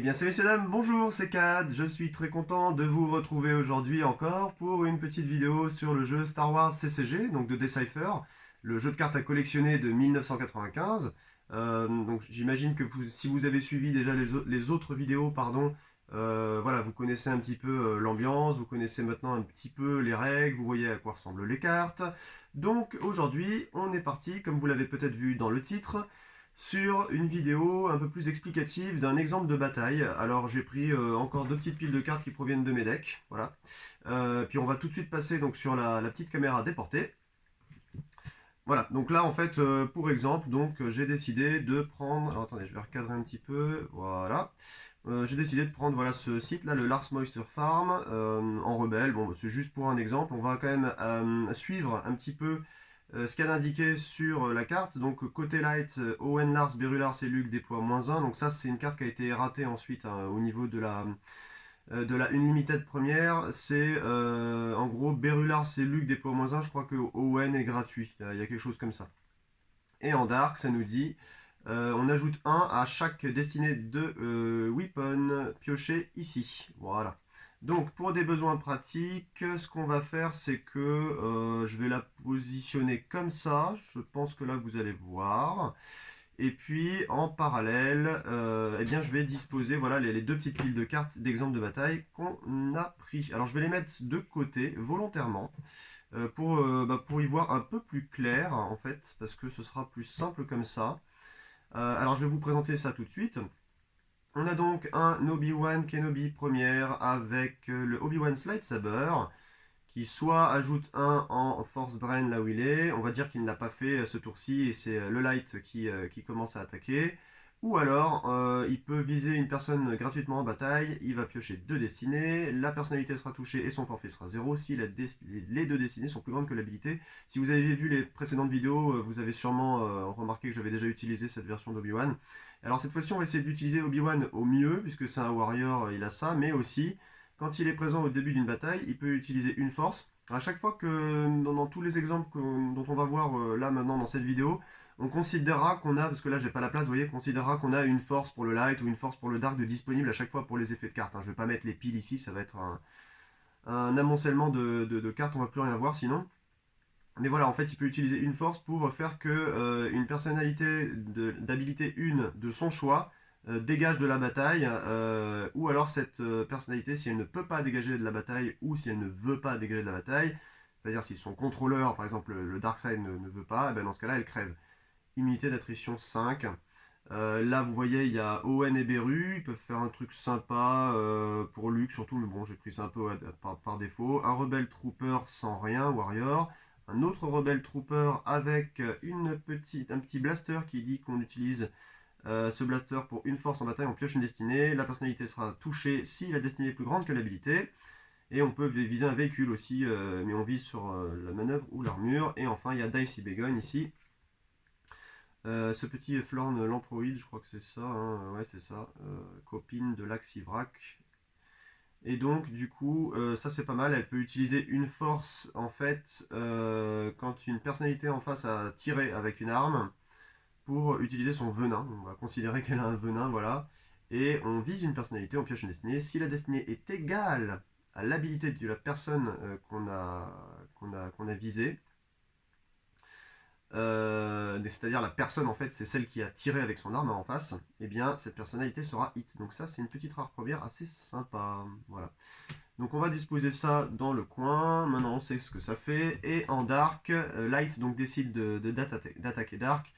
Eh bien, c'est messieurs, dames, bonjour, c'est Cad. Je suis très content de vous retrouver aujourd'hui encore pour une petite vidéo sur le jeu Star Wars CCG, donc de Decipher, le jeu de cartes à collectionner de 1995. Donc j'imagine que si vous avez suivi déjà les autres vidéos, pardon, voilà, vous connaissez un petit peu l'ambiance, vous connaissez maintenant un petit peu les règles, vous voyez à quoi ressemblent les cartes. Donc aujourd'hui, on est parti, comme vous l'avez peut-être vu dans le titre, sur une vidéo un peu plus explicative d'un exemple de bataille. Alors j'ai pris encore deux petites piles de cartes qui proviennent de mes decks, voilà. Puis on va tout de suite passer donc sur la petite caméra déportée. Voilà, donc là en fait, pour exemple, donc j'ai décidé de prendre. Alors attendez, je vais recadrer un petit peu. Voilà. J'ai décidé de prendre voilà ce site là, le Lars Moisture Farm en rebelle. Bon, c'est juste pour un exemple. On va quand même suivre un petit peu ce qu'elle indiqué sur la carte. Donc côté light, Owen Lars, Berulars et Luke déploient -1. Donc ça c'est une carte qui a été ratée ensuite hein, au niveau de la Unlimited première. C'est en gros Berulars et Luke déploient -1. Je crois que Owen est gratuit. Il y a quelque chose comme ça. Et en dark, ça nous dit on ajoute 1 à chaque destinée de weapon pioché ici. Voilà. Donc pour des besoins pratiques, ce qu'on va faire c'est que je vais la positionner comme ça. Je pense que là vous allez voir. Et puis en parallèle, eh bien, je vais disposer voilà, les deux petites piles de cartes d'exemple de bataille qu'on a pris. Alors je vais les mettre de côté volontairement pour y voir un peu plus clair en fait, parce que ce sera plus simple comme ça. Alors je vais vous présenter ça tout de suite. On a donc un Obi-Wan Kenobi première avec le Obi-Wan Lightsaber qui soit ajoute un en Force Drain là où il est, on va dire qu'il ne l'a pas fait ce tour-ci et c'est le Light qui commence à attaquer. Ou alors, il peut viser une personne gratuitement en bataille, il va piocher deux destinées, la personnalité sera touchée et son forfait sera 0 si les deux destinées sont plus grandes que l'habilité. Si vous avez vu les précédentes vidéos, vous avez sûrement remarqué que j'avais déjà utilisé cette version d'Obi-Wan. Alors cette fois-ci, on va essayer d'utiliser Obi-Wan au mieux, puisque c'est un warrior, il a ça, mais aussi, quand il est présent au début d'une bataille, il peut utiliser une force. À chaque fois que, dans tous les exemples dont on va voir là maintenant dans cette vidéo, on considérera qu'on a, parce que là j'ai pas la place, vous voyez, on considérera qu'on a une force pour le light ou une force pour le dark de disponible à chaque fois pour les effets de cartes. Hein. Je vais pas mettre les piles ici, ça va être un amoncellement de cartes, on va plus rien voir sinon. Mais voilà, en fait, il peut utiliser une force pour faire que une personnalité d'habilité 1 de son choix dégage de la bataille, ou alors cette personnalité, si elle ne peut pas dégager de la bataille, ou si elle ne veut pas dégager de la bataille, c'est-à-dire si son contrôleur, par exemple le Darkseid ne veut pas, eh ben dans ce cas-là, elle crève. Immunité d'attrition 5. Là, vous voyez, il y a Owen et Beru, ils peuvent faire un truc sympa pour Luke surtout, mais bon, j'ai pris ça un peu par défaut. Un Rebel Trooper sans rien, Warrior. Un autre Rebel Trooper avec un petit blaster qui dit qu'on utilise ce blaster pour une force en bataille, on pioche une destinée. La personnalité sera touchée si la destinée est plus grande que l'habilité. Et on peut viser un véhicule aussi, mais on vise sur la manœuvre ou l'armure. Et enfin, il y a Dicey Begon ici. Ce petit Florn Lamproid, je crois que c'est ça, hein, ouais c'est ça, copine de l'Axivrac. Et donc du coup, ça c'est pas mal, elle peut utiliser une force en fait quand une personnalité en face a tiré avec une arme pour utiliser son venin. On va considérer qu'elle a un venin, voilà. Et on vise une personnalité, on pioche une destinée. Si la destinée est égale à l'habilité de la personne qu'on a visée, c'est-à-dire la personne en fait c'est celle qui a tiré avec son arme en face, et eh bien cette personnalité sera hit. Donc ça c'est une petite rare première assez sympa. Voilà. Donc on va disposer ça dans le coin, maintenant on sait ce que ça fait, et en dark, Light donc décide d'attaquer dark.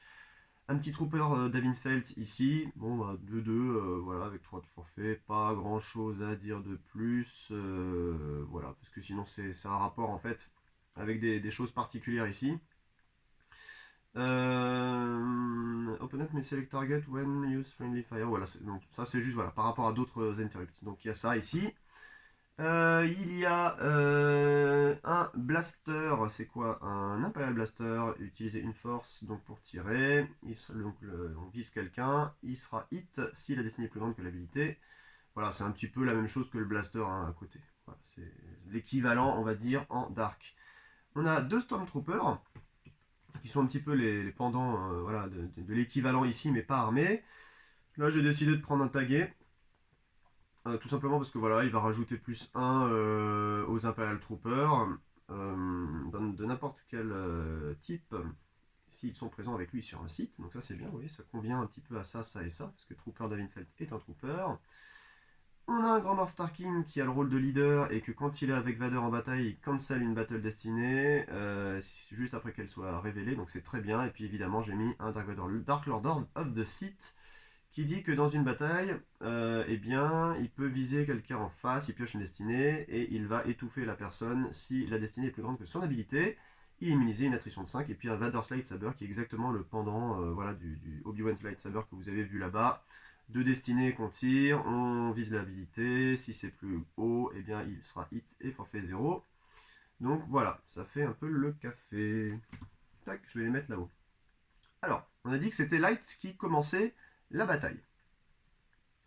Un petit trooper d'Avinfeld ici, bon bah 2-2, voilà, avec 3 de forfait, pas grand chose à dire de plus, voilà, parce que sinon c'est un rapport en fait avec des choses particulières ici. Opponent may select target when use friendly fire. Voilà, donc ça c'est juste voilà, par rapport à d'autres interrupts. Donc il y a ça ici. Il y a un blaster, c'est quoi? Un Imperial Blaster, utiliser une force donc pour tirer. On vise quelqu'un, il sera hit si la destinée est plus grande que l'habilité. Voilà, c'est un petit peu la même chose que le blaster hein, à côté. Voilà, c'est l'équivalent, on va dire, en dark. On a deux Stormtroopers qui sont un petit peu les pendants voilà, de l'équivalent ici, mais pas armés. Là, j'ai décidé de prendre un taguet. Tout simplement parce que voilà, il va rajouter +1 aux Imperial Troopers de n'importe quel type s'ils sont présents avec lui sur un site. Donc ça c'est bien, oui, ça convient un petit peu à ça, ça et ça, parce que Trooper Davinfeld est un Trooper. On a un Grand Moff Tarkin qui a le rôle de leader et que quand il est avec Vader en bataille, il cancel une battle destinée juste après qu'elle soit révélée, donc c'est très bien. Et puis évidemment j'ai mis un Dark Lord of the Sith qui dit que dans une bataille, eh bien, il peut viser quelqu'un en face, il pioche une destinée et il va étouffer la personne si la destinée est plus grande que son habilité. Il immuniser une attrition de 5 et puis un Vader's Lightsaber qui est exactement le pendant voilà, du Obi-Wan's Lightsaber que vous avez vu là-bas. Deux destinées qu'on tire, on vise l'habilité, si c'est plus haut, eh bien il sera hit et forfait 0. Donc voilà, ça fait un peu le café. Tac, je vais les mettre là-haut. Alors, on a dit que c'était Light qui commençait la bataille.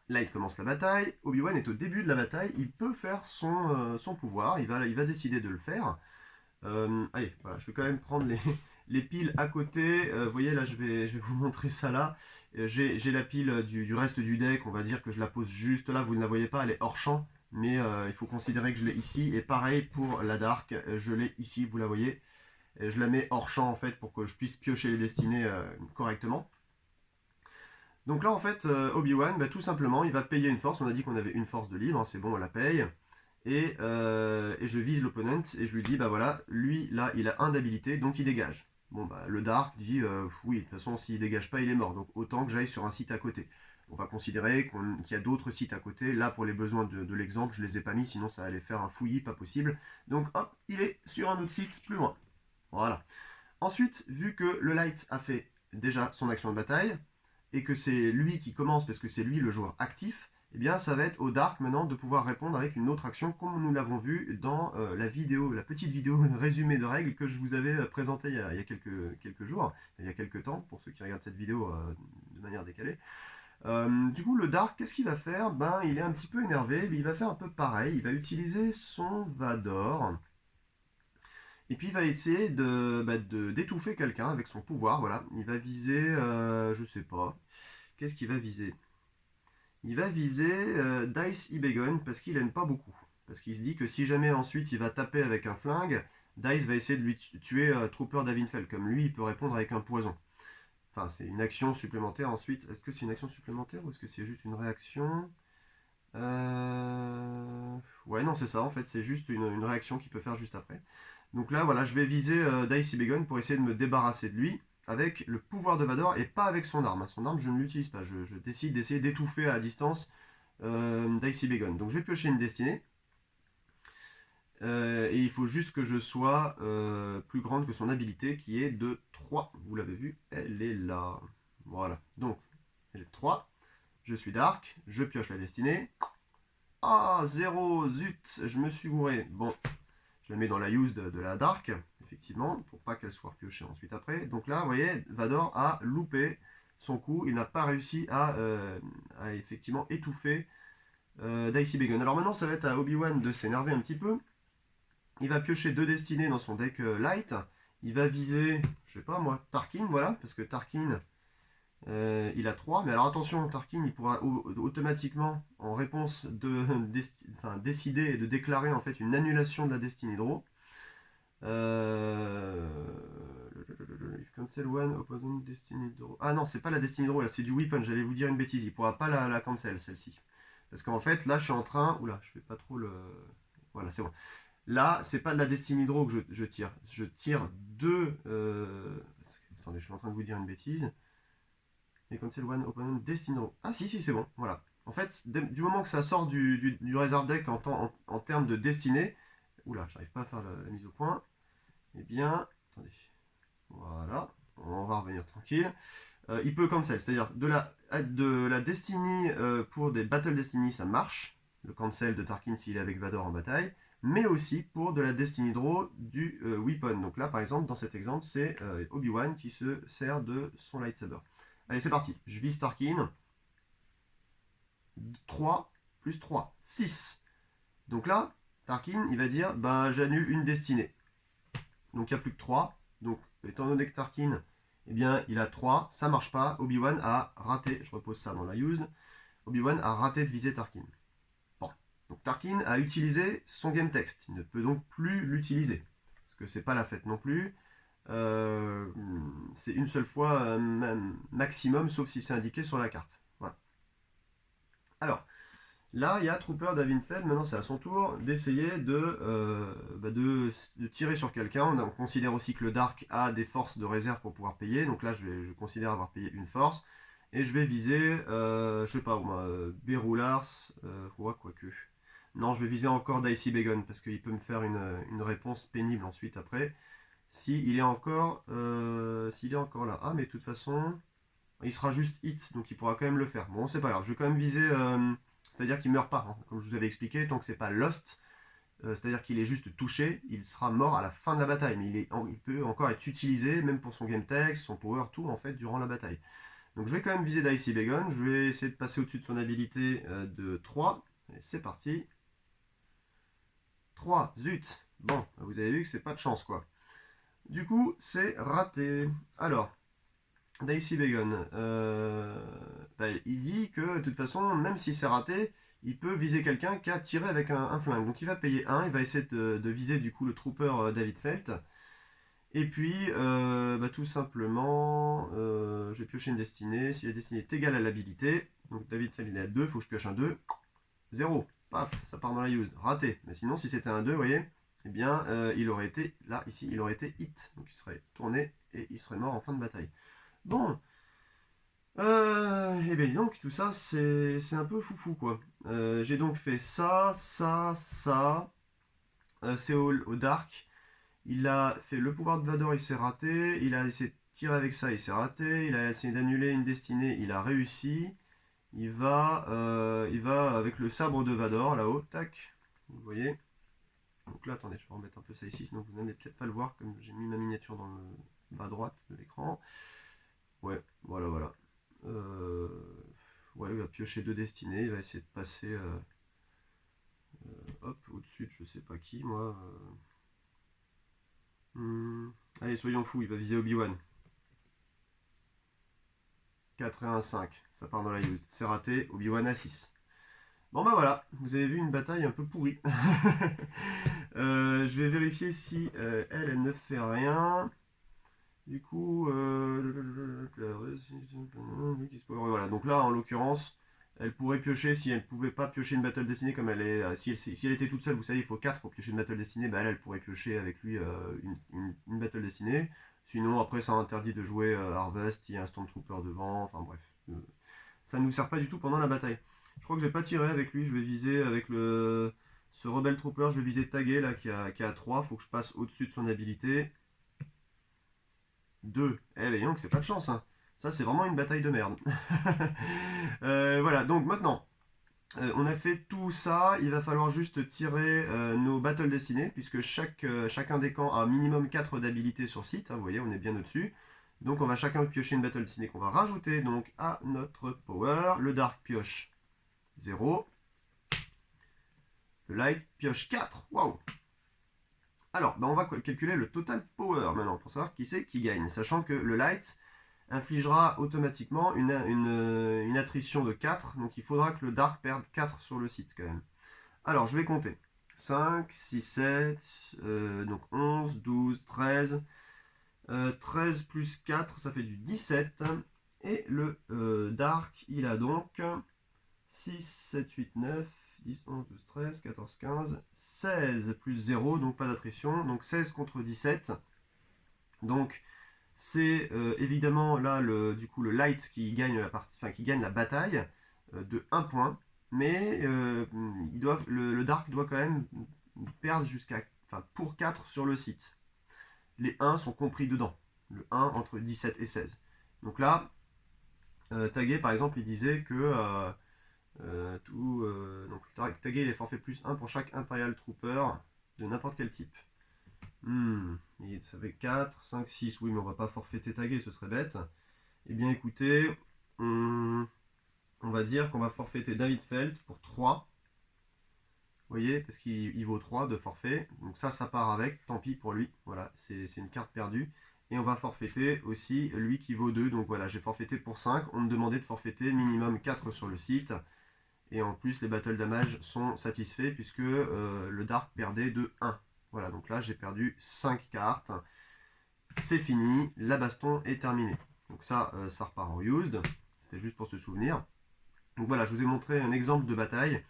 Light commence la bataille, Obi-Wan est au début de la bataille, il peut faire son pouvoir, il va décider de le faire. Allez, voilà, je vais quand même prendre les piles à côté. Vous voyez, là, je vais vous montrer ça là. J'ai la pile du reste du deck, on va dire que je la pose juste là, vous ne la voyez pas, elle est hors champ, mais il faut considérer que je l'ai ici. Et pareil pour la Dark, je l'ai ici, vous la voyez. Je la mets hors champ en fait pour que je puisse piocher les destinées correctement. Donc là en fait Obi-Wan tout simplement il va payer une force, on a dit qu'on avait une force de libre, hein, c'est bon on la paye. Et je vise l'opponent et je lui dis bah voilà, lui là il a un d'habilité donc il dégage. Bon bah le Dark dit oui de toute façon s'il dégage pas il est mort donc autant que j'aille sur un site à côté. On va considérer qu'il y a d'autres sites à côté, là pour les besoins de l'exemple je les ai pas mis sinon ça allait faire un fouillis pas possible. Donc hop il est sur un autre site plus loin. Voilà. Ensuite vu que le Light a fait déjà son action de bataille, et que c'est lui qui commence parce que c'est lui le joueur actif, eh bien ça va être au Dark maintenant de pouvoir répondre avec une autre action comme nous l'avons vu dans la vidéo, la petite vidéo résumé de règles que je vous avais présentée il y a quelques jours, il y a quelques temps, pour ceux qui regardent cette vidéo de manière décalée. Du coup le Dark, qu'est-ce qu'il va faire? Ben il est un petit peu énervé, mais il va faire un peu pareil, il va utiliser son Vador. Et puis il va essayer d'étouffer quelqu'un avec son pouvoir, voilà. Il va viser, je sais pas, qu'est-ce qu'il va viser? Il va viser Dice Ibegon parce qu'il aime pas beaucoup. Parce qu'il se dit que si jamais ensuite il va taper avec un flingue, Dice va essayer de lui tuer Trooper Davinfeld. Comme lui, il peut répondre avec un poison. Enfin, c'est une action supplémentaire ensuite. Est-ce que c'est une action supplémentaire ou est-ce que c'est juste une réaction Ouais, non, c'est ça en fait. C'est juste une réaction qu'il peut faire juste après. Donc là, voilà, je vais viser Dice Ibegon pour essayer de me débarrasser de lui avec le pouvoir de Vador et pas avec son arme. Son arme, je ne l'utilise pas. Je décide d'essayer d'étouffer à distance Dicey Begon. Donc je vais piocher une destinée. Et il faut juste que je sois plus grande que son habilité qui est de 3. Vous l'avez vu, elle est là. Voilà. Donc, elle est de 3. Je suis Dark. Je pioche la destinée. Ah, 0. Zut, je me suis gouré. Bon, je la mets dans la use de la Dark, effectivement, pour pas qu'elle soit repiochée ensuite après. Donc là, vous voyez, Vador a loupé son coup. Il n'a pas réussi à effectivement étouffer Dicey Begon. Alors maintenant, ça va être à Obi-Wan de s'énerver un petit peu. Il va piocher 2 destinées dans son deck Light. Il va viser, je sais pas moi, Tarkin, voilà, parce que Tarkin, il a 3. Mais alors attention, Tarkin, il pourra automatiquement, en réponse, décider et de déclarer en fait une annulation de la destinée Draw. Cancel one opposing destiny draw. Ah non, c'est pas la destiny draw, là, c'est du weapon. J'allais vous dire une bêtise. Il pourra pas la cancel celle-ci. Parce qu'en fait, là, je suis en train. Oula, je fais pas trop le. Voilà, c'est bon. Là, c'est pas de la destiny draw que je tire. Je tire deux. Attendez, je suis en train de vous dire une bêtise. Et cancel one opponent destiny draw. Ah si, c'est bon. Voilà. En fait, du moment que ça sort du reserve deck en termes de destinée. Oula, j'arrive pas à faire la mise au point. Eh bien, attendez. Voilà, on va revenir tranquille. Il peut cancel, c'est-à-dire de la Destiny pour des Battle Destiny, ça marche. Le cancel de Tarkin s'il est avec Vador en bataille. Mais aussi pour de la Destiny Draw du Weapon. Donc là, par exemple, dans cet exemple, c'est Obi-Wan qui se sert de son lightsaber. Allez, c'est parti. Je vise Tarkin. 3 plus 3, 6. Donc là, Tarkin, il va dire, ben j'annule une destinée. Donc il n'y a plus que 3. Donc étant donné que Tarkin, eh bien, il a 3, ça marche pas. Obi-Wan a raté, je repose ça dans la use. Obi-Wan a raté de viser Tarkin. Donc Tarkin a utilisé son game text, il ne peut donc plus l'utiliser, parce que c'est pas la fête non plus. C'est une seule fois maximum, sauf si c'est indiqué sur la carte. Voilà. Alors, là, il y a Trooper Davinfeld, maintenant c'est à son tour d'essayer de tirer sur quelqu'un. On considère aussi que le Dark a des forces de réserve pour pouvoir payer, donc là je considère avoir payé une force. Et je vais viser, je sais pas moi, Berulars, quoique. Non, je vais viser encore Dicey Begon, parce qu'il peut me faire une réponse pénible ensuite après. S'il est encore là. Ah, mais de toute façon, il sera juste hit, donc il pourra quand même le faire. Bon, c'est pas grave, je vais quand même viser, c'est-à-dire qu'il meurt pas, hein. Comme je vous avais expliqué, tant que c'est pas lost, c'est-à-dire qu'il est juste touché, il sera mort à la fin de la bataille, mais il peut encore être utilisé, même pour son game text, son power, tout en fait, durant la bataille. Donc je vais quand même viser Dicey Begon, je vais essayer de passer au-dessus de son habilité de 3, et c'est parti. 3, zut. Bon, vous avez vu que c'est pas de chance quoi. Du coup, c'est raté. Alors, Dicey Begon, il dit que de toute façon, même si c'est raté, il peut viser quelqu'un qui a tiré avec un flingue. Donc il va payer 1, il va essayer de viser du coup le trooper David Felt. Et puis, tout simplement, je vais piocher une destinée. Si la destinée est égale à l'habilité, donc David Felt il est à 2, il faut que je pioche un 2. 0. Paf, ça part dans la use. Raté. Mais sinon, si c'était un 2, vous voyez, eh bien, il aurait été, là, ici, il aurait été hit. Donc il serait tourné et il serait mort en fin de bataille. Bon. Et bien donc, tout ça, c'est un peu foufou, quoi. J'ai donc fait ça, ça, ça. C'est au dark. Il a fait le pouvoir de Vador, il s'est raté. Il a essayé de tirer avec ça, il s'est raté. Il a essayé d'annuler une destinée, il a réussi. Il va avec le sabre de Vador là-haut, tac, vous voyez. Donc là, attendez, je vais remettre un peu ça ici, sinon vous n'allez peut-être pas le voir, comme j'ai mis ma miniature dans le bas droite de l'écran. Ouais, voilà, voilà. Ouais, il va piocher deux destinées, il va essayer de passer, hop, au-dessus de je sais pas qui, moi. Allez, soyons fous, il va viser Obi-Wan. 4 et 1, 5, ça part dans la use. C'est raté, Obi-Wan à 6. Bon bah voilà, vous avez vu une bataille un peu pourrie. Je vais vérifier si elle ne fait rien. Du coup, voilà. Donc là, en l'occurrence, elle pourrait piocher si elle ne pouvait pas piocher une Battle Destinée comme elle est. Si elle était toute seule, vous savez, il faut 4 pour piocher une Battle Destinée. Bah elle pourrait piocher avec lui une Battle Destinée. Sinon, après, ça interdit de jouer Harvest, il y a un Stormtrooper devant. Enfin bref, ça ne nous sert pas du tout pendant la bataille. Je crois que je vais pas tirer avec lui, je vais viser avec ce Rebel Trooper, je vais viser Tagué là qui a 3, faut que je passe au-dessus de son habilité. 2. Eh ben donc c'est pas de chance, hein. Ça c'est vraiment une bataille de merde. Voilà, donc maintenant, on a fait tout ça, il va falloir juste tirer nos Battle Destinés, puisque chacun des camps a minimum 4 d'habilité sur site, hein, vous voyez, on est bien au-dessus. Donc on va chacun piocher une Battle Destinée qu'on va rajouter donc à notre Power. Le Dark pioche 0. Le Light pioche 4. Waouh! Alors, on va calculer le total power maintenant pour savoir qui c'est qui gagne. Sachant que le Light infligera automatiquement une attrition de 4. Donc il faudra que le Dark perde 4 sur le site quand même. Alors, je vais compter. 5, 6, 7, donc 11, 12, 13. 13 plus 4, ça fait du 17. Et le Dark, il a donc 6, 7, 8, 9, 10, 11, 12, 13, 14, 15, 16 plus 0, donc pas d'attrition, donc 16 contre 17. Donc c'est évidemment là du coup le light qui gagne la partie, enfin qui gagne la bataille de 1 point, mais le dark doit quand même perdre pour 4 sur le site. Les 1 sont compris dedans, le 1 entre 17 et 16. Donc là, Tagué par exemple il disait que donc Tagué il est forfait plus 1 pour chaque Imperial Trooper de n'importe quel type. Ça fait 4, 5, 6. Oui, mais on va pas forfaiter Tagué, ce serait bête. Eh bien écoutez, on va dire qu'on va forfaiter David Felt pour 3. Vous voyez, parce qu'il vaut 3 de forfait. Donc ça part avec, tant pis pour lui. Voilà, c'est une carte perdue. Et on va forfaiter aussi lui qui vaut 2. Donc voilà, j'ai forfaité pour 5. On me demandait de forfaiter minimum 4 sur le site. Et en plus, les battle damage sont satisfaits puisque le Dark perdait de 1. Voilà, donc là, j'ai perdu 5 cartes. C'est fini, la baston est terminée. Donc ça, ça repart en used. C'était juste pour se souvenir. Donc voilà, je vous ai montré un exemple de bataille.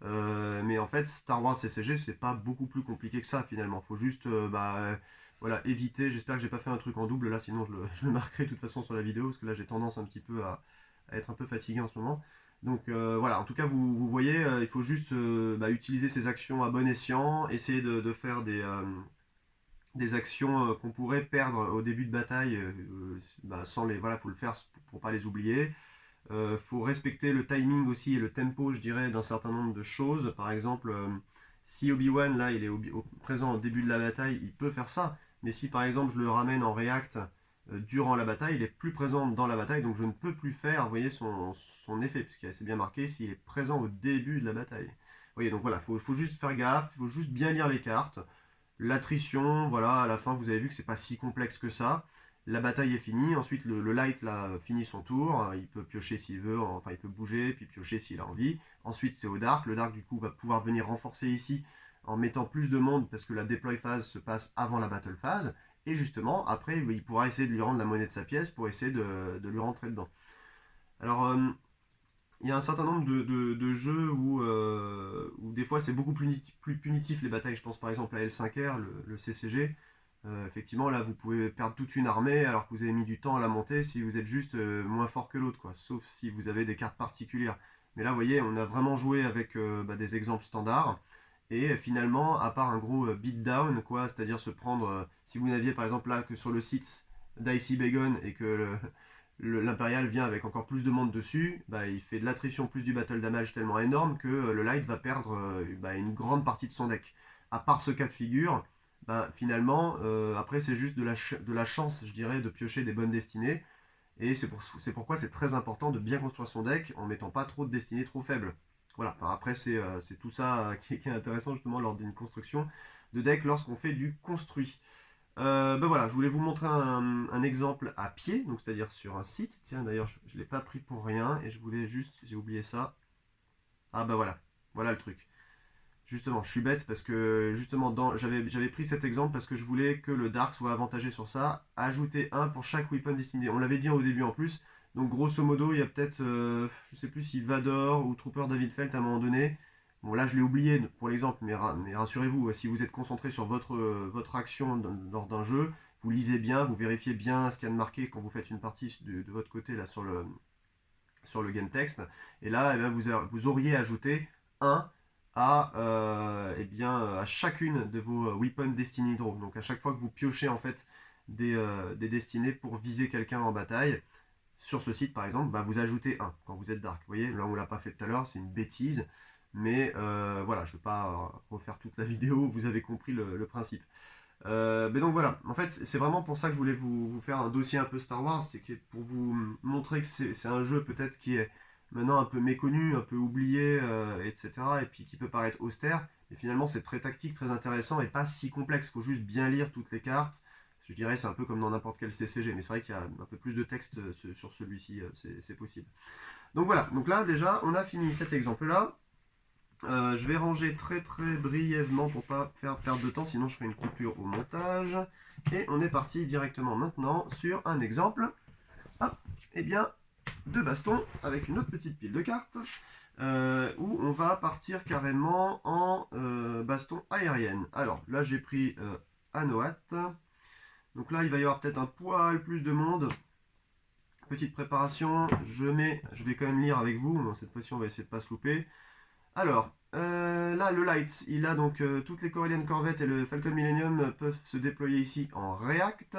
Mais en fait, Star Wars CCG, c'est pas beaucoup plus compliqué que ça finalement. Faut juste voilà, éviter. J'espère que j'ai pas fait un truc en double là, sinon je le marquerai de toute façon sur la vidéo, parce que là j'ai tendance un petit peu à être un peu fatigué en ce moment. Donc voilà, en tout cas, vous voyez, il faut juste utiliser ces actions à bon escient, essayer de faire des actions qu'on pourrait perdre au début de bataille sans les. Voilà, faut le faire pour pas les oublier. Faut respecter le timing aussi et le tempo, je dirais, d'un certain nombre de choses. Par exemple, si Obi-Wan, là, il est présent au début de la bataille, il peut faire ça. Mais si, par exemple, je le ramène en react durant la bataille, il est plus présent dans la bataille, donc je ne peux plus faire, vous voyez, son effet, puisqu'il est assez bien marqué s'il est présent au début de la bataille. Vous voyez, donc voilà, faut juste faire gaffe, il faut juste bien lire les cartes. L'attrition, voilà, à la fin, vous avez vu que c'est pas si complexe que ça. La bataille est finie. Ensuite, le light là, finit son tour. Il peut piocher s'il veut, enfin, il peut bouger, puis piocher s'il a envie. Ensuite, c'est au dark. Le dark, du coup, va pouvoir venir renforcer ici en mettant plus de monde parce que la deploy phase se passe avant la battle phase. Et justement, après, il pourra essayer de lui rendre la monnaie de sa pièce pour essayer de lui rentrer dedans. Alors, il y a un certain nombre de jeux où des fois c'est beaucoup plus punitif les batailles. Je pense par exemple à L5R, le CCG. Effectivement, là vous pouvez perdre toute une armée alors que vous avez mis du temps à la monter si vous êtes juste moins fort que l'autre, quoi. Sauf si vous avez des cartes particulières. Mais là, vous voyez, on a vraiment joué avec des exemples standards. Et finalement, à part un gros beatdown, quoi, c'est-à-dire se prendre. Si vous n'aviez par exemple là que sur le site d'Icy Bagon et que l'impérial vient avec encore plus de monde dessus, il fait de l'attrition plus du battle damage tellement énorme que le light va perdre une grande partie de son deck. À part ce cas de figure, finalement, après c'est juste de la chance, je dirais, de piocher des bonnes destinées. Et c'est pourquoi c'est très important de bien construire son deck en mettant pas trop de destinées trop faibles. Voilà, enfin, après c'est tout ça qui est intéressant justement lors d'une construction de deck lorsqu'on fait du construit. Voilà, je voulais vous montrer un exemple à pied, donc c'est-à-dire sur un site. Tiens, d'ailleurs, je ne l'ai pas pris pour rien et je voulais juste, j'ai oublié ça. Ah voilà, voilà le truc. Justement, je suis bête parce que justement, j'avais pris cet exemple parce que je voulais que le Dark soit avantagé sur ça. Ajouter un pour chaque weapon destiné. On l'avait dit au début en plus. Donc grosso modo, il y a peut-être, je sais plus si Vador ou Trooper David Felt à un moment donné. Bon là, je l'ai oublié pour l'exemple, mais rassurez-vous, si vous êtes concentré sur votre action lors d'un jeu, vous lisez bien, vous vérifiez bien ce qu'il y a de marqué quand vous faites une partie de votre côté là sur le game text. Et là, vous auriez ajouté un à chacune de vos Weapon Destiny Draw. Donc à chaque fois que vous piochez en fait des destinées pour viser quelqu'un en bataille, sur ce site par exemple, vous ajoutez un quand vous êtes dark. Vous voyez, là on l'a pas fait tout à l'heure, c'est une bêtise. Mais voilà, je ne vais pas refaire toute la vidéo, vous avez compris le principe. Mais donc voilà, en fait c'est vraiment pour ça que je voulais vous faire un dossier un peu Star Wars, c'est pour vous montrer que c'est un jeu peut-être qui est maintenant un peu méconnu, un peu oublié, etc. Et puis qui peut paraître austère, mais finalement c'est très tactique, très intéressant et pas si complexe, il faut juste bien lire toutes les cartes. Je dirais c'est un peu comme dans n'importe quel CCG, mais c'est vrai qu'il y a un peu plus de texte sur celui-ci, c'est possible. Donc voilà, donc là déjà on a fini cet exemple-là. Je vais ranger très très brièvement pour pas faire perdre de temps, sinon je ferai une coupure au montage. Et on est parti directement maintenant sur un exemple. Hop, et bien de baston avec une autre petite pile de cartes où on va partir carrément en baston aérienne. Alors là j'ai pris Anoat. Donc là il va y avoir peut-être un poil plus de monde. Petite préparation, je vais quand même lire avec vous. Cette fois-ci on va essayer de pas se louper. Alors, là, le Light, il a donc toutes les Corellian Corvettes et le Falcon Millennium peuvent se déployer ici en React.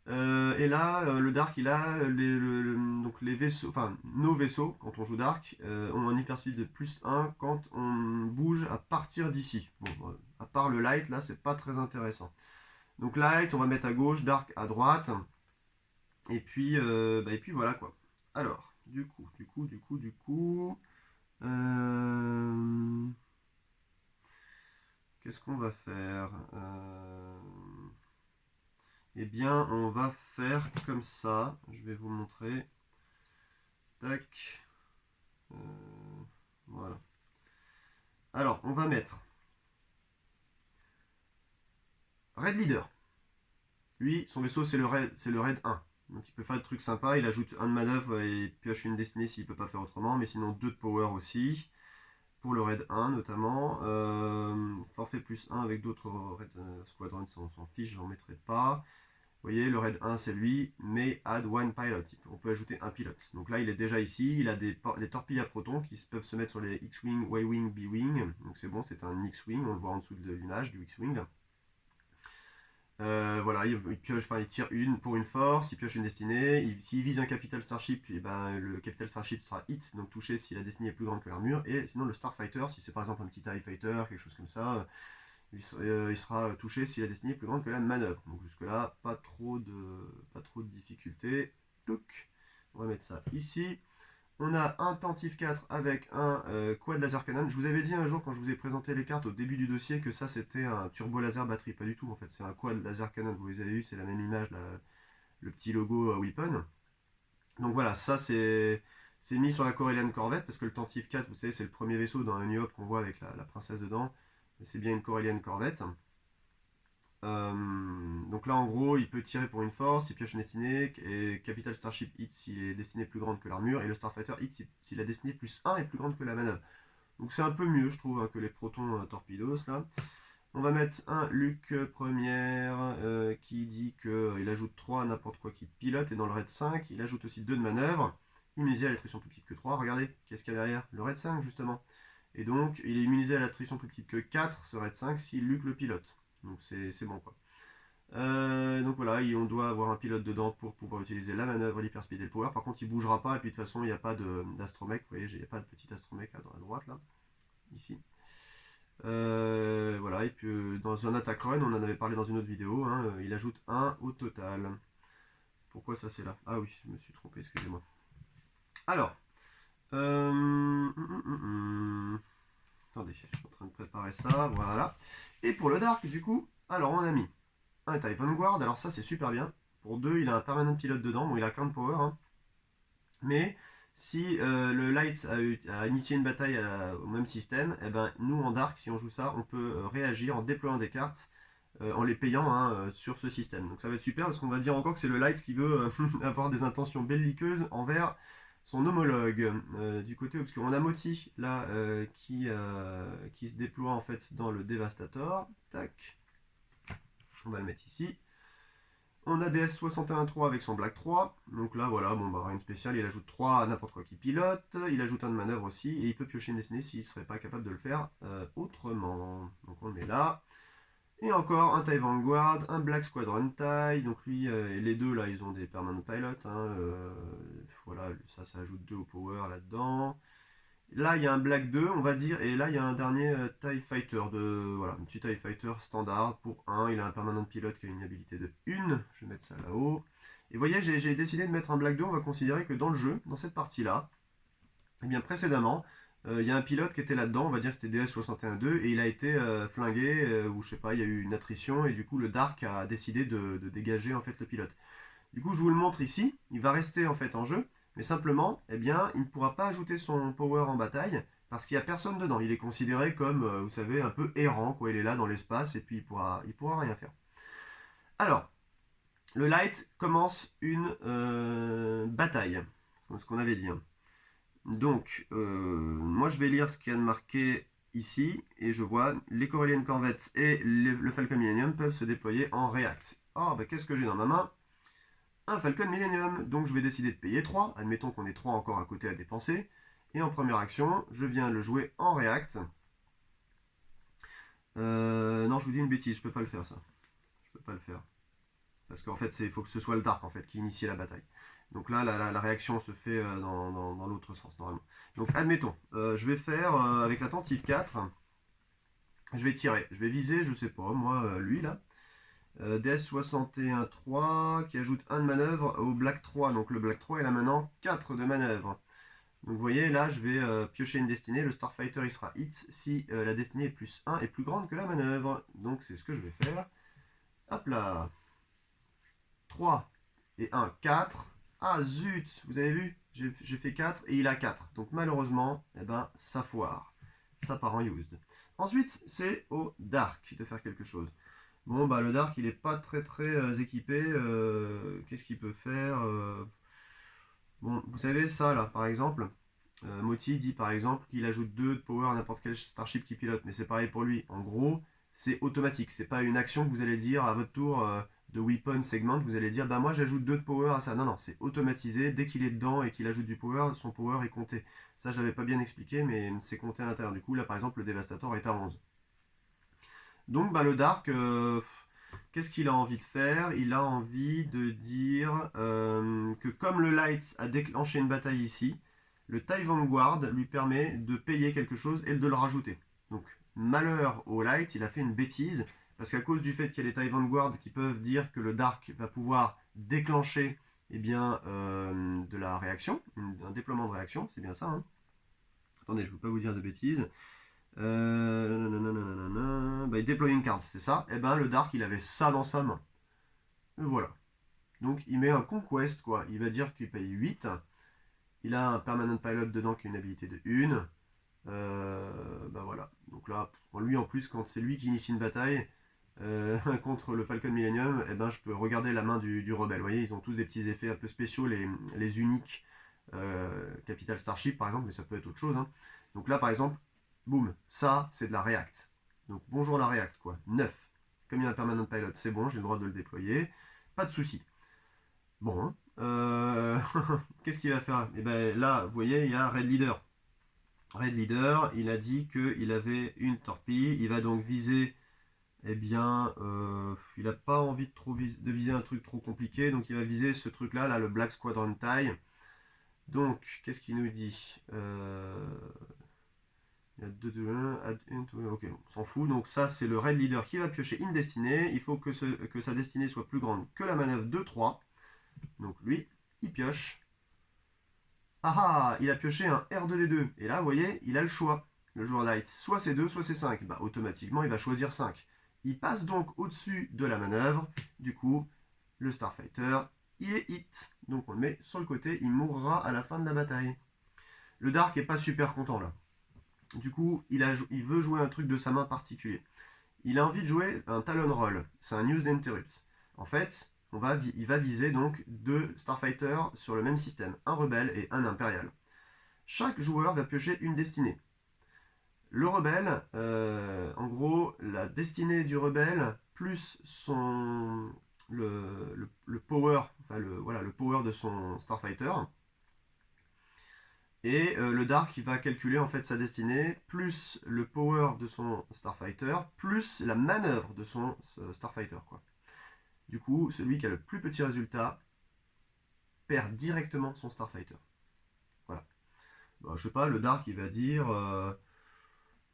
Et là, le Dark, il a donc les vaisseaux, enfin nos vaisseaux, quand on joue Dark, ont un hyperspeed de plus 1 quand on bouge à partir d'ici. Bon, à part le Light, là, c'est pas très intéressant. Donc Light, on va mettre à gauche, Dark à droite. Et puis voilà quoi. Alors, du coup. Qu'est-ce qu'on va faire Eh bien, on va faire comme ça. Je vais vous montrer. Tac. Voilà. Alors, on va mettre Red Leader. Lui, son vaisseau, c'est le Raid 1. Donc il peut faire des trucs sympas. Il ajoute un de manœuvre et pioche une destinée s'il ne peut pas faire autrement. Mais sinon, 2 de power aussi. Pour le Raid 1 notamment. Forfait plus 1 avec d'autres Raid Squadrons, on s'en fiche, j'en mettrai pas. Vous voyez, le Raid 1 c'est lui, mais add one pilot. On peut ajouter un pilote. Donc là, il est déjà ici. Il a des torpilles à protons qui peuvent se mettre sur les X-Wing, Y-Wing, B-Wing. Donc c'est bon, c'est un X-Wing. On le voit en dessous de l'image du X-Wing. Voilà, il pioche, enfin il tire une pour une force, il pioche une destinée. S'il vise un Capital Starship, et ben, le Capital Starship sera hit, donc touché si la destinée est plus grande que l'armure. Et sinon, le Starfighter, si c'est par exemple un petit TIE Fighter, quelque chose comme ça, il sera touché si la destinée est plus grande que la manœuvre. Donc jusque-là, pas trop de difficultés. Donc, on va mettre ça ici. On a un Tantive 4 avec un quad laser cannon. Je vous avais dit un jour quand je vous ai présenté les cartes au début du dossier que ça c'était un turbo laser batterie. Pas du tout en fait, c'est un quad laser cannon. Vous les avez vu, c'est la même image, le petit logo Weapon. Donc voilà, ça c'est mis sur la Corellian Corvette parce que le Tantive 4, vous savez, c'est le premier vaisseau dans un New Hope qu'on voit avec la princesse dedans. C'est bien une Corellian Corvette. Donc là en gros il peut tirer pour une force, il pioche une destinée, et Capital Starship hit s'il est destiné plus grande que l'armure, et le Starfighter hit si la destinée plus 1 est plus grande que la manœuvre. Donc c'est un peu mieux je trouve hein, que les protons torpedos là. On va mettre un Luke première qui dit qu'il ajoute 3 à n'importe quoi qui pilote, et dans le Raid 5 il ajoute aussi 2 de manœuvre, immunisé à l'attrition plus petite que 3, regardez, qu'est-ce qu'il y a derrière? Le Raid 5 justement. Et donc il est immunisé à l'attrition plus petite que 4, ce Raid 5, si Luke le pilote. Donc c'est bon quoi. Donc voilà, on doit avoir un pilote dedans pour pouvoir utiliser la manœuvre, l'hyperspeed et le power. Par contre, il bougera pas, et puis de toute façon, il n'y a pas d'astromech. Vous voyez, il n'y a pas de petit astromech à droite là, ici. Voilà, et puis dans un attack run, on en avait parlé dans une autre vidéo, hein, il ajoute 1 au total. Pourquoi ça c'est là? Ah oui, je me suis trompé, excusez-moi. Alors, attendez, je suis en train de préparer ça, voilà. Et pour le Dark, du coup, alors on a mis un TIE Vanguard, alors ça c'est super bien. Pour 2, il a un permanent pilote dedans, bon il a 15 power, hein. Mais si le Light a initié une bataille au même système, et ben, nous en Dark, si on joue ça, on peut réagir en déployant des cartes, en les payant hein, sur ce système. Donc ça va être super parce qu'on va dire encore que c'est le Light qui veut avoir des intentions belliqueuses envers son homologue. Du côté obscur, on a Moti là qui se déploie en fait dans le Devastator. Tac. On va le mettre ici. On a DS61-3 avec son Black 3. Donc là, voilà, bon, bah, rien de spécial. Il ajoute 3 à n'importe quoi qui pilote. Il ajoute un de manœuvre aussi. Et il peut piocher une destinée s'il ne serait pas capable de le faire autrement. Donc on le met là. Et encore un TIE Vanguard, un Black Squadron TIE. Donc lui, les deux là, ils ont des permanent pilots. Hein, voilà, ça ajoute 2 au power là-dedans. Là, il y a un Black 2, on va dire, et là, il y a un dernier TIE Fighter, voilà, un petit TIE Fighter standard pour 1. Il a un permanent pilote qui a une habilité de 1. Je vais mettre ça là-haut. Et vous voyez, j'ai décidé de mettre un Black 2. On va considérer que dans le jeu, dans cette partie-là, eh bien précédemment, il y a un pilote qui était là-dedans, on va dire que c'était DS61-2, et il a été flingué, ou je sais pas, il y a eu une attrition, et du coup, le Dark a décidé de dégager en fait le pilote. Du coup, je vous le montre ici, il va rester en fait en jeu, mais simplement, eh bien, il ne pourra pas ajouter son power en bataille, parce qu'il n'y a personne dedans. Il est considéré comme, vous savez, un peu errant, quoi. Il est là dans l'espace, et puis il pourra rien faire. Alors, le Light commence une bataille, comme ce qu'on avait dit. Hein. Donc, moi je vais lire ce qu'il y a de marqué ici, et je vois les Corellian Corvettes et le Falcon Millennium peuvent se déployer en React. Oh, bah qu'est-ce que j'ai dans ma main? Un Falcon Millennium. Donc je vais décider de payer 3. Admettons qu'on ait 3 encore à côté à dépenser. Et en première action, je viens le jouer en React. Non, je vous dis une bêtise, je peux pas le faire ça. Je peux pas le faire. Parce qu'en fait, il faut que ce soit le Dark en fait, qui initie la bataille. Donc là, la réaction se fait dans l'autre sens, normalement. Donc admettons, je vais faire avec la tentative 4, je vais tirer. Je vais viser, je sais pas, moi, lui là. DS61-3 qui ajoute 1 de manœuvre au Black 3. Donc le Black 3 il a maintenant 4 de manœuvre. Donc vous voyez là je vais piocher une destinée. Le Starfighter il sera hit si la destinée est plus 1 et plus grande que la manœuvre. Donc c'est ce que je vais faire. Hop là. 3 et 1, 4. Ah zut, vous avez vu? j'ai fait 4 et il a 4. Donc malheureusement, eh ben, ça foire. Ça part en used. Ensuite, c'est au dark de faire quelque chose. Bon, bah le dark, il est pas très équipé. Qu'est-ce qu'il peut faire Bon, vous savez ça, là, par exemple, Moti dit par exemple qu'il ajoute 2 de power à n'importe quel starship qui pilote, mais c'est pareil pour lui. En gros, c'est automatique. C'est pas une action que vous allez dire à votre tour de weapon segment, vous allez dire bah moi j'ajoute 2 de power à ça. Non, non, c'est automatisé. Dès qu'il est dedans et qu'il ajoute du power, son power est compté. Ça, je l'avais pas bien expliqué, mais c'est compté à l'intérieur. Du coup, là par exemple, le Devastator est à 11. Donc, bah, le Dark, qu'est-ce qu'il a envie de faire? Il a envie de dire que comme le Light a déclenché une bataille ici, le TIE Vanguard lui permet de payer quelque chose et de le rajouter. Donc, malheur au Light, il a fait une bêtise, parce qu'à cause du fait qu'il y a les TIE Vanguard qui peuvent dire que le Dark va pouvoir déclencher eh bien, de la réaction, un déploiement de réaction, c'est bien ça. Hein. Attendez, je ne veux pas vous dire de bêtises. Bah, il déploie une carte, c'est ça. Et ben le Dark, il avait ça dans sa main. Et voilà. Donc il met un Conquest, quoi. Il va dire qu'il paye 8. Il a un Permanent Pilot dedans qui a une habilité de 1. Bah voilà. Donc là, lui en plus, quand c'est lui qui initie une bataille contre le Falcon Millennium, et ben je peux regarder la main du rebelle. Vous voyez, ils ont tous des petits effets un peu spéciaux, les uniques. Capital Starship par exemple, mais ça peut être autre chose. Hein. Donc là par exemple, boum, ça c'est de la React. Donc bonjour la React quoi, 9. Comme il y a un Permanent Pilot, c'est bon, j'ai le droit de le déployer, pas de souci. Bon, qu'est-ce qu'il va faire? Et ben là, vous voyez, il y a Red Leader. Red Leader, il a dit qu'il avait une torpille, il va donc viser, eh bien, il n'a pas envie de viser un truc trop compliqué, donc il va viser ce truc là, le Black Squadron TIE. Donc, qu'est-ce qu'il nous dit Il y a 2, 2, 1, ok, on s'en fout. Donc ça, c'est le Red Leader qui va piocher une destinée. Il faut que sa destinée soit plus grande que la manœuvre de 3. Donc lui, il pioche. Ah ah, il a pioché un R2D2. Et là, vous voyez, il a le choix. Le joueur light, soit c'est 2, soit c'est 5. Bah, automatiquement, il va choisir 5. Il passe donc au-dessus de la manœuvre. Du coup, le Starfighter, il est hit. Donc on le met sur le côté, il mourra à la fin de la bataille. Le Dark est pas super content là. Du coup, il veut jouer un truc de sa main particulier. Il a envie de jouer un Talon Roll. C'est un Used Interrupt. En fait, il va viser donc 2 Starfighters sur le même système, un rebelle et un impérial. Chaque joueur va piocher une destinée. Le rebelle, en gros, la destinée du rebelle plus le power, enfin le power de son Starfighter. Et le Dark, il va calculer en fait sa destinée, plus le power de son Starfighter, plus la manœuvre de son Starfighter. Quoi. Du coup, celui qui a le plus petit résultat perd directement son Starfighter. Voilà. Bah, je sais pas, le Dark, il va dire...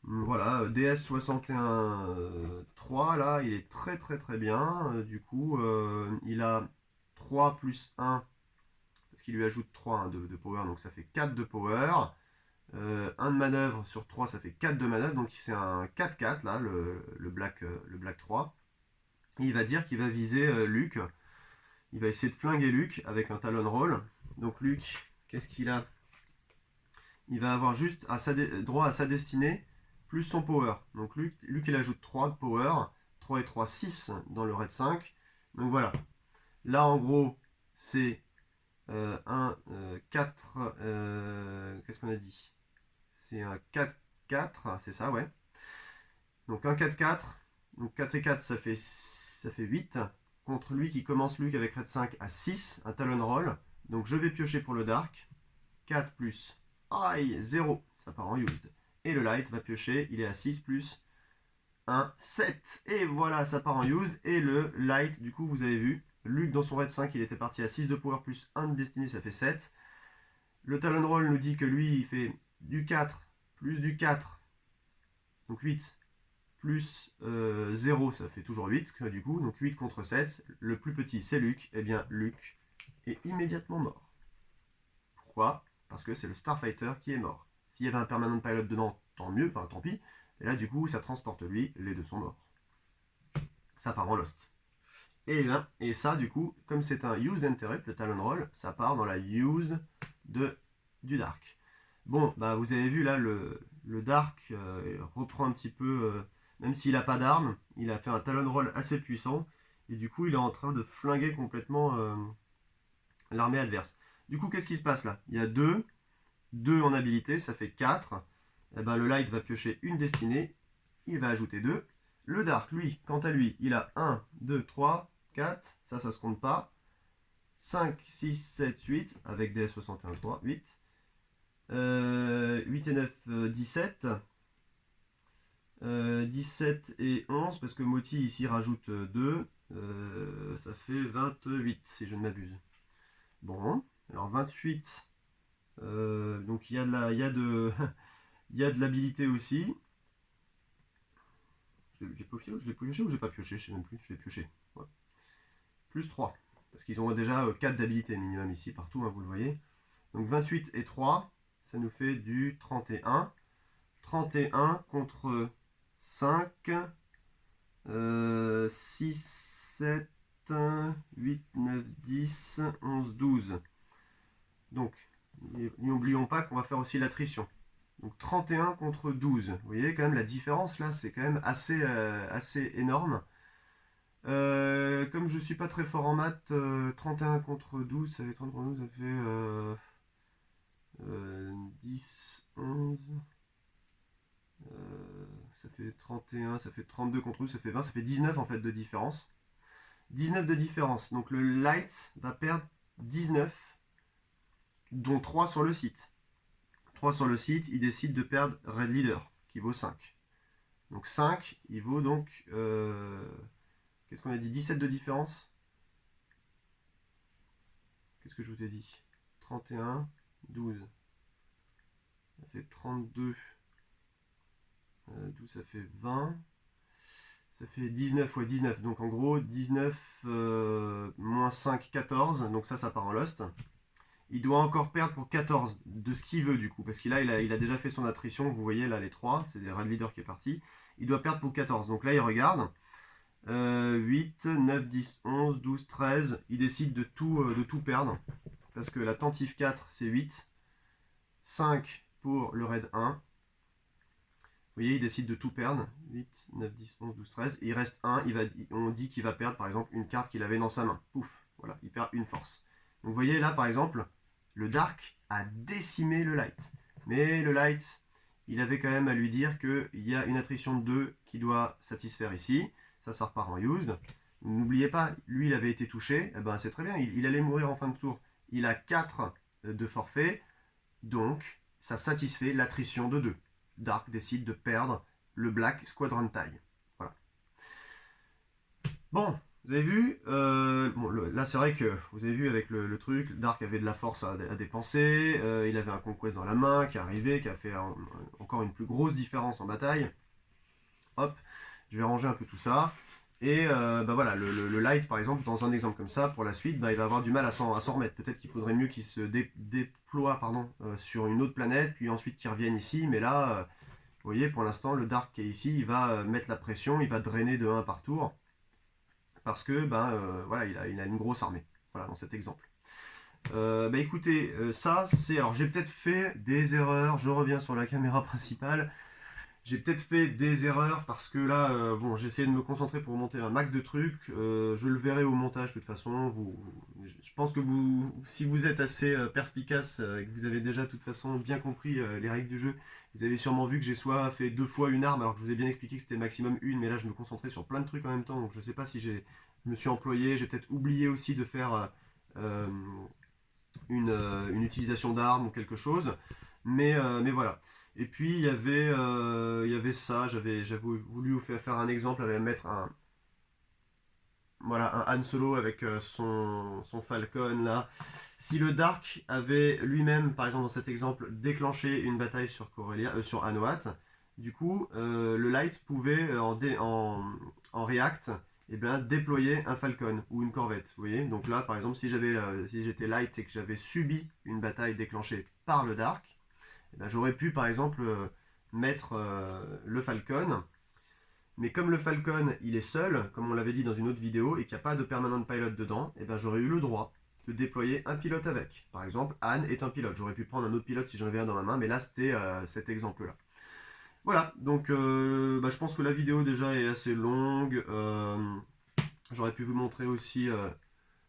voilà, DS61-3, là, il est très bien. Du coup, il a 3 plus 1, parce qu'il lui ajoute 3 hein, de power, donc ça fait 4 de power. 1 de manœuvre sur 3, ça fait 4 de manœuvre, donc c'est un 4-4 là, le Black 3. Et il va dire qu'il va viser Luke. Il va essayer de flinguer Luke avec un Talon Roll. Donc Luke, qu'est-ce qu'il a? Il va avoir juste droit à sa destinée plus son power. Donc Luke il ajoute 3 de power. 3 et 3, 6 dans le raid 5. Donc voilà. Là en gros, c'est 1, 4. Qu'est-ce qu'on a dit? C'est un 4-4, c'est ça, ouais. Donc un 4-4. Donc 4 et 4, ça fait 8. Contre lui qui commence Luke avec Red 5 à 6, un Talon Roll. Donc je vais piocher pour le Dark. 4 plus. Aïe, 0. Ça part en used. Et le Light va piocher, il est à 6 plus 1, 7. Et voilà, ça part en used. Et le Light, du coup, vous avez vu, Luke dans son Red 5, il était parti à 6 de power plus 1 de destinée, ça fait 7. Le Talon Roll nous dit que lui, il fait du 4 plus du 4. Donc 8 plus 0, ça fait toujours 8, du coup. Donc 8 contre 7. Le plus petit, c'est Luke. Eh bien, Luke est immédiatement mort. Pourquoi? Parce que c'est le Starfighter qui est mort. S'il y avait un Permanent Pilot dedans, tant mieux, enfin tant pis. Et là, du coup, ça transporte lui, les deux sont morts. Ça part en Lost. Et ça, du coup, comme c'est un used interrupt, le talon roll, ça part dans la used du dark. Bon, bah vous avez vu là, le dark reprend un petit peu, même s'il n'a pas d'arme, il a fait un talon roll assez puissant, et du coup il est en train de flinguer complètement l'armée adverse. Du coup, qu'est-ce qui se passe là? Il y a 2 en habilité, ça fait 4. Et ben, le light va piocher une destinée, il va ajouter 2. Le dark, lui, quant à lui, il a 1, 2, 3, 4, ça se compte pas. 5, 6, 7, 8, avec des S61, 3, 8. 8 et 9, 17. 17 et 11, parce que Moti ici rajoute 2. Ça fait 28, si je ne m'abuse. Bon, alors 28. Donc il y a il y a de l'habilité aussi. J'ai pioché ou j'ai pas pioché, je sais même plus, je l'ai pioché. Ouais. Plus 3, parce qu'ils ont déjà 4 d'habilité minimum ici, partout, hein, vous le voyez. Donc 28 et 3, ça nous fait du 31. 31 contre 5, 6, 7, 8, 9, 10, 11, 12. Donc, n'oublions pas qu'on va faire aussi l'attrition. Donc 31 contre 12. Vous voyez quand même la différence là, c'est quand même assez énorme. Comme je suis pas très fort en maths, 31 contre 12, ça fait 30 contre 12, ça fait 10, 11, ça fait 31, ça fait 32 contre 12, ça fait 20, ça fait 19 en fait de différence. 19 de différence, donc le light va perdre 19, dont 3 sur le site. 3 sur le site, il décide de perdre Red Leader, qui vaut 5. Donc 5, il vaut donc... qu'est-ce qu'on a dit? 17 de différence. Qu'est-ce que je vous ai dit? 31, 12. Ça fait 32. 12, ça fait 20. Ça fait 19, ouais, 19. Donc en gros, 19 moins 5, 14. Donc ça part en lost. Il doit encore perdre pour 14 de ce qu'il veut du coup. Parce qu'il il a déjà fait son attrition. Vous voyez là les 3. C'est des Red Leader qui est parti. Il doit perdre pour 14. Donc là, il regarde. 8, 9, 10, 11, 12, 13. Il décide de tout perdre. Parce que la tentative 4, c'est 8. 5 pour le raid 1. Vous voyez, il décide de tout perdre. 8, 9, 10, 11, 12, 13. Et il reste 1. On dit qu'il va perdre, par exemple, une carte qu'il avait dans sa main. Pouf. Voilà, il perd une force. Donc vous voyez là, par exemple, le Dark a décimé le Light. Mais le Light, il avait quand même à lui dire qu'il y a une attrition de 2 qui doit satisfaire ici. Ça repart en used. N'oubliez pas, lui, il avait été touché. Eh ben, c'est très bien, il allait mourir en fin de tour. Il a 4 de forfait. Donc, ça satisfait l'attrition de 2. Dark décide de perdre le Black Squadron Tie. Voilà. Bon, vous avez vu, là c'est vrai que vous avez vu avec le truc, Dark avait de la force à dépenser, il avait un Conquest dans la main qui est arrivé, qui a fait encore une plus grosse différence en bataille. Hop, je vais ranger un peu tout ça. Et bah voilà, le light par exemple, dans un exemple comme ça, pour la suite, bah, il va avoir du mal à s'en remettre. Peut-être qu'il faudrait mieux qu'il se déploie sur une autre planète, puis ensuite qu'il revienne ici. Mais là, vous voyez, pour l'instant, le Dark qui est ici, il va mettre la pression, il va drainer de 1 par tour. Parce que voilà, il a une grosse armée. Voilà, dans cet exemple. Bah écoutez, ça c'est... Alors j'ai peut-être fait des erreurs, je reviens sur la caméra principale. J'ai peut-être fait des erreurs parce que là, bon, j'ai essayé de me concentrer pour monter un max de trucs. Je le verrai au montage de toute façon. Je pense que si vous êtes assez perspicace et que vous avez déjà de toute façon bien compris les règles du jeu, vous avez sûrement vu que j'ai soit fait 2 fois une arme alors que je vous ai bien expliqué que c'était maximum une, mais là je me concentrais sur plein de trucs en même temps. Donc je sais pas si je me suis employé. J'ai peut-être oublié aussi de faire euh, une utilisation d'armes ou quelque chose. Mais voilà. Et puis il y avait ça, j'avais voulu vous faire un exemple, j'avais mettre voilà, un Han Solo avec son Falcon là. Si le Dark avait lui-même, par exemple dans cet exemple, déclenché une bataille sur sur Anoat, du coup le Light pouvait en React déployer un Falcon ou une corvette. Vous voyez. Donc là par exemple si j'étais Light et que j'avais subi une bataille déclenchée par le Dark, j'aurais pu par exemple mettre le Falcon Mais comme le Falcon, il est seul, comme on l'avait dit dans une autre vidéo, et qu'il n'y a pas de permanent pilot dedans, et ben j'aurais eu le droit de déployer un pilote avec. Par exemple, Anne est un pilote. J'aurais pu prendre un autre pilote si j'en avais un dans ma main, mais là c'était cet exemple-là. Voilà, donc je pense que la vidéo déjà est assez longue. J'aurais pu vous montrer aussi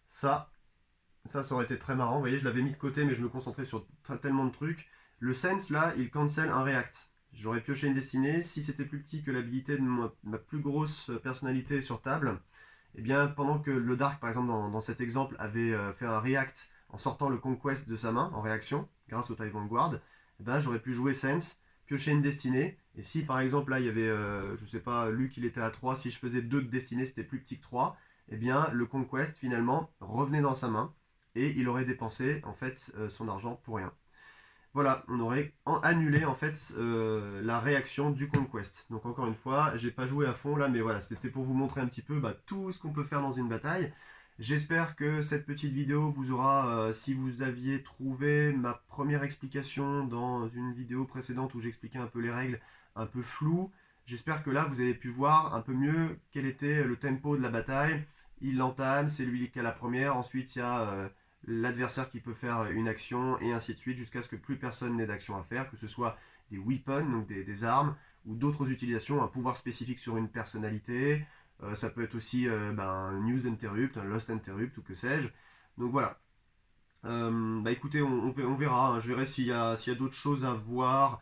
ça. Ça aurait été très marrant. Vous voyez, je l'avais mis de côté, mais je me concentrais sur tellement de trucs. Le Sense, là, il cancel un React. J'aurais pioché une destinée. Si c'était plus petit que l'habilité de ma plus grosse personnalité sur table, eh bien, pendant que le Dark, par exemple, dans cet exemple, avait fait un React en sortant le Conquest de sa main en réaction, grâce au TIE Vanguard, eh ben, j'aurais pu jouer Sense, piocher une destinée. Et si, par exemple, là, il y avait, je sais pas, Luke, il était à 3, si je faisais 2 de destinée, c'était plus petit que 3, eh bien, le Conquest, finalement, revenait dans sa main et il aurait dépensé, en fait, son argent pour rien. Voilà, on aurait annulé en fait la réaction du Conquest. Donc encore une fois, j'ai pas joué à fond là, mais voilà, c'était pour vous montrer un petit peu tout ce qu'on peut faire dans une bataille. J'espère que cette petite vidéo vous aura, si vous aviez trouvé ma première explication dans une vidéo précédente où j'expliquais un peu les règles, un peu flou, j'espère que là vous avez pu voir un peu mieux quel était le tempo de la bataille. Il l'entame, c'est lui qui a la première, ensuite il y a l'adversaire qui peut faire une action, et ainsi de suite, jusqu'à ce que plus personne n'ait d'action à faire, que ce soit des weapons, donc des armes, ou d'autres utilisations, un pouvoir spécifique sur une personnalité. Ça peut être aussi un news interrupt, un lost interrupt, ou que sais-je. Donc voilà. Écoutez, on verra. Hein. Je verrai s'il y a d'autres choses à voir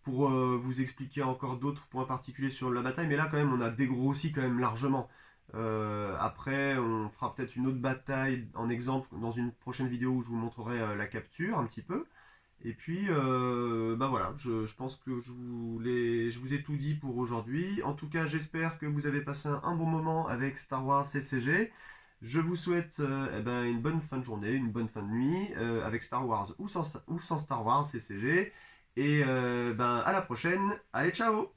pour vous expliquer encore d'autres points particuliers sur la bataille, mais là quand même on a dégrossi quand même largement. Après on fera peut-être une autre bataille en exemple dans une prochaine vidéo où je vous montrerai la capture un petit peu. Et puis voilà, je pense que je vous ai tout dit pour aujourd'hui. En tout cas j'espère que vous avez passé un bon moment avec Star Wars CCG. Je vous souhaite une bonne fin de journée, une bonne fin de nuit avec Star Wars ou sans Star Wars CCG. Et à la prochaine. Allez, ciao!